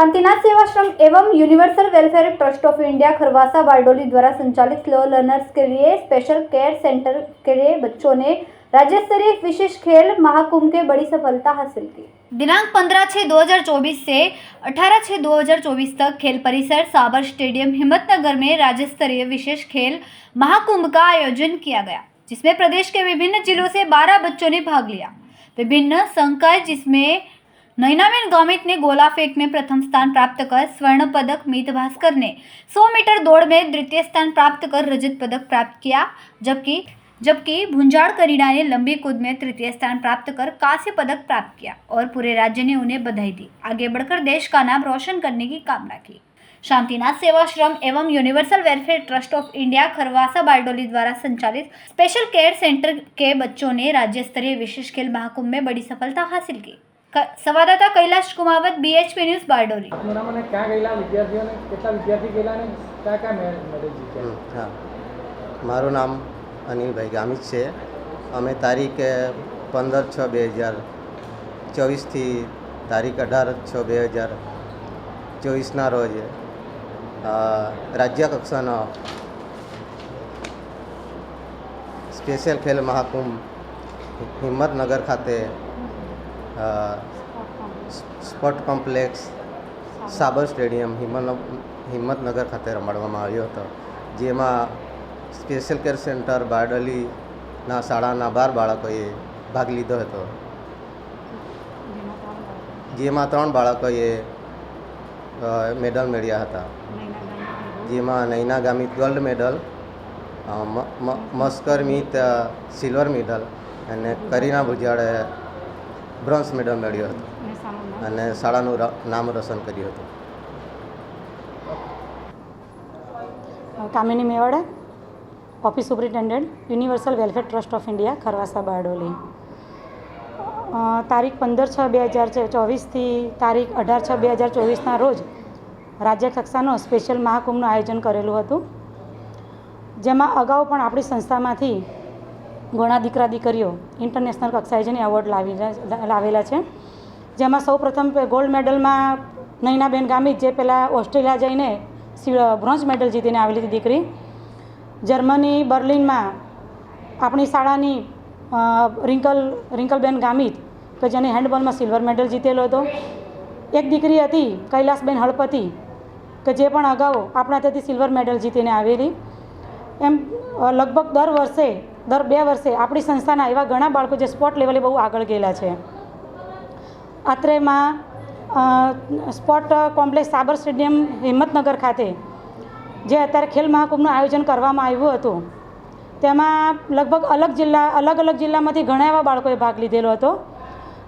शांतिनाथ सेवाश्रम एवं universal welfare trust of India Kharwasa Bardoli द्वारा संचालित स्लो लर्नर्स के लिए स्पेशल केयर सेंटर के लिए बच्चों ने राज्य स्तरीय विशेष खेल महाकुंभ के बड़ी सफलता हासिल की। दिनांक 15/6/2024 से 18/6/2024 तक खेल परिसर साबर स्टेडियम हिम्मतनगर में राज्य स्तरीय विशेष खेल महाकुंभ का आयोजन किया गया, जिसमें प्रदेश के विभिन्न जिलों से 12 बच्चों ने भाग लिया। विभिन्न संकाय जिसमें नैनाबेन गामित ने गोला फेंक में प्रथम स्थान प्राप्त कर स्वर्ण पदक, मीत भास्कर ने 100 मीटर दौड़ में द्वितीय स्थान प्राप्त कर रजत पदक प्राप्त किया, जबकि भुंजाड़ करीना ने लंबी कूद में तृतीय स्थान प्राप्त कर कांस्य पदक प्राप्त किया और पूरे राज्य ने उन्हें बधाई दी। आगे बढ़कर देश का नाम रोशन करने की कामना की। शांतिनाथ सेवाश्रम एवं universal welfare trust of India Kharwasa Bardoli द्वारा संचालित स्पेशल केयर सेंटर के बच्चों ने राज्य स्तरीय विशेष खेल महाकुंभ में बड़ी सफलता हासिल की। संवाददाता कैलाश कुमावत, BHP न्यूज़ बारडोली। મને ક્યાં ગયેલા વિદ્યાર્થીઓને કેટલા વિદ્યાર્થી ગયેલા ને કયા મેડલ જીત્યા? હા, મારું નામ અનિલભાઈ ગામિત છે। અમે તારીખ 15/6/2024 થી તારીખ 18/6/2024ના રોજ રાજ્ય કક્ષાનો સ્પેશિયલ ખેલ મહાકુંભ હિંમતનગર ખાતે સ્પોર્ટ કોમ્પ્લેક્સ સાબર સ્ટેડિયમ હિંમતનગર ખાતે રમાડવામાં આવ્યો હતો, જેમાં સ્પેશિયલ કેર સેન્ટર બારડોલીના શાળાના 12 બાળકોએ ભાગ લીધો હતો, જેમાં 3 બાળકોએ મેડલ મેળવ્યા હતા, જેમાં નૈના ગામિત ગોલ્ડ મેડલ, મસ્કર મીત સિલ્વર મેડલ અને કરીના ભુજાડે બ્રોન્ઝ મેડલ મેળવ્યો હતો અને શાળાનું નામ રોશન કર્યું હતું। Kamini Mewada, office superintendent, universal welfare trust of India Kharvasa Bardoli. તારીખ 15/6/2024 થી તારીખ 18/6/2024ના રોજ રાજ્ય કક્ષાનો સ્પેશિયલ મહાકુંભનું આયોજન કરેલું હતું, જેમાં અગાઉ પણ આપણી સંસ્થામાંથી ઘણા દીકરા દીકરીઓ ઇન્ટરનેશનલ કક્ષાએ જઈને એવોર્ડ લાવેલા છે, જેમાં સૌપ્રથમ ગોલ્ડ મેડલમાં નૈનાબેન ગામિત, જે પહેલાં ઓસ્ટ્રેલિયા જઈને બ્રોન્ઝ મેડલ જીતીને આવેલી હતી દીકરી। જર્મની બર્લિનમાં આપણી શાળાની રિંકલબેન ગામિત કે જેને હેન્ડબોલમાં સિલ્વર મેડલ જીતેલો હતો। એક દીકરી હતી કૈલાસબેન હળપતિ કે જે પણ અગાઉ આપણા ત્યાંથી સિલ્વર મેડલ જીતીને આવેલી। એમ લગભગ દર 2 વર્ષે આપણી સંસ્થાના એવા ઘણા બાળકો જે સ્પોર્ટ લેવલે બહુ આગળ ગયેલા છે। અત્રેમાં સ્પોર્ટ કોમ્પ્લેક્સ સાબર સ્ટેડિયમ હિંમતનગર ખાતે જે અત્યારે ખેલ મહાકુંભનું આયોજન કરવામાં આવ્યું હતું, તેમાં લગભગ અલગ અલગ જિલ્લામાંથી ઘણા એવા બાળકોએ ભાગ લીધેલો હતો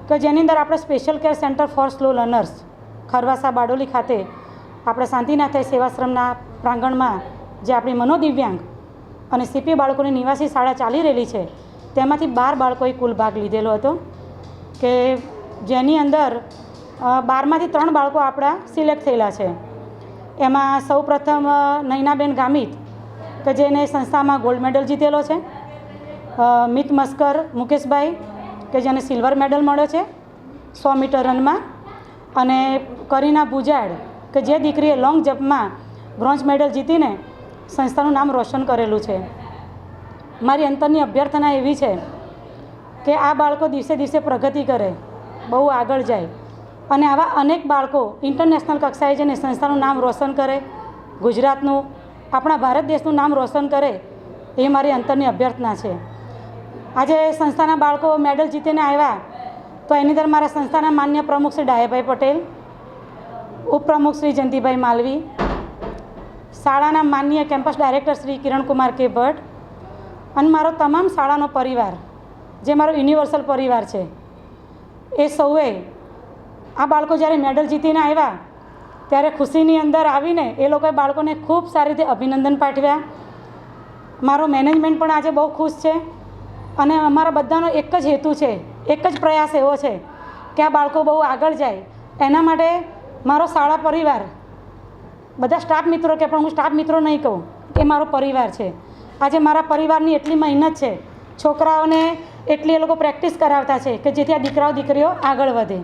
કે જેની અંદર આપણે special care centre for slow learners Kharwasa Bardoli ખાતે આપણે શાંતિનાથ સેવાશ્રમના પ્રાંગણમાં જે આપણી મનોદિવ્યાંગ અને CP બાળકોની નિવાસી શાળા ચાલી રહેલી છે, તેમાંથી 12 બાળકોએ કુલ ભાગ લીધેલો હતો કે જેની અંદર 12માંથી 3 બાળકો આપણા સિલેક્ટ થયેલા છે। એમાં સૌપ્રથમ નૈનાબેન ગામિત કે જેને સંસ્થામાં ગોલ્ડ મેડલ જીતેલો છે, મિત મસ્કર મુકેશભાઈ કે જેને સિલ્વર મેડલ મળ્યો છે 100 મીટર રનમાં, અને કરીના ભુજાડ કે જે દીકરીએ લોંગ જમ્પમાં બ્રોન્ઝ મેડલ જીતીને સંસ્થાનું નામ રોશન કરેલું છે। મારી અંતરની અભ્યર્થના એવી છે કે આ બાળકો દિવસે દિવસે પ્રગતિ કરે, બહુ આગળ જાય અને આવા અનેક બાળકો ઇન્ટરનેશનલ કક્ષાએ જઈને સંસ્થાનું નામ રોશન કરે, ગુજરાતનું, આપણા ભારત દેશનું નામ રોશન કરે, એ મારી અંતરની અભ્યર્થના છે। આજે સંસ્થાના બાળકો મેડલ જીતીને આવ્યા તો એની અંદર મારા સંસ્થાના માન્ય પ્રમુખ શ્રી ડાયાભાઈ પટેલ, ઉપપ્રમુખ શ્રી જયંતિભાઈ માલવી, શાળાના માનનીય કેમ્પસ ડાયરેક્ટર શ્રી કિરણકુમાર કે ભટ્ટ અને મારો તમામ શાળાનો પરિવાર જે મારો યુનિવર્સલ પરિવાર છે, એ સૌએ આ બાળકો જ્યારે મેડલ જીતીને આવ્યા ત્યારે ખુશીની અંદર આવીને એ લોકોએ બાળકોને ખૂબ સારી રીતે અભિનંદન પાઠવ્યા। મારો મેનેજમેન્ટ પણ આજે બહુ ખુશ છે અને અમારા બધાનો એક જ હેતુ છે, એક જ પ્રયાસ એવો છે કે આ બાળકો બહુ આગળ જાય, એના માટે મારો શાળા પરિવાર, બધા સ્ટાફ મિત્રો કે પણ હું સ્ટાફ મિત્રો નહીં કહું, એ મારો પરિવાર છે। આજે મારા પરિવારની એટલી મહેનત છે, છોકરાઓને એટલી એ લોકો પ્રેક્ટિસ કરાવતા છે કે જેથી આ દીકરાઓ દીકરીઓ આગળ વધે।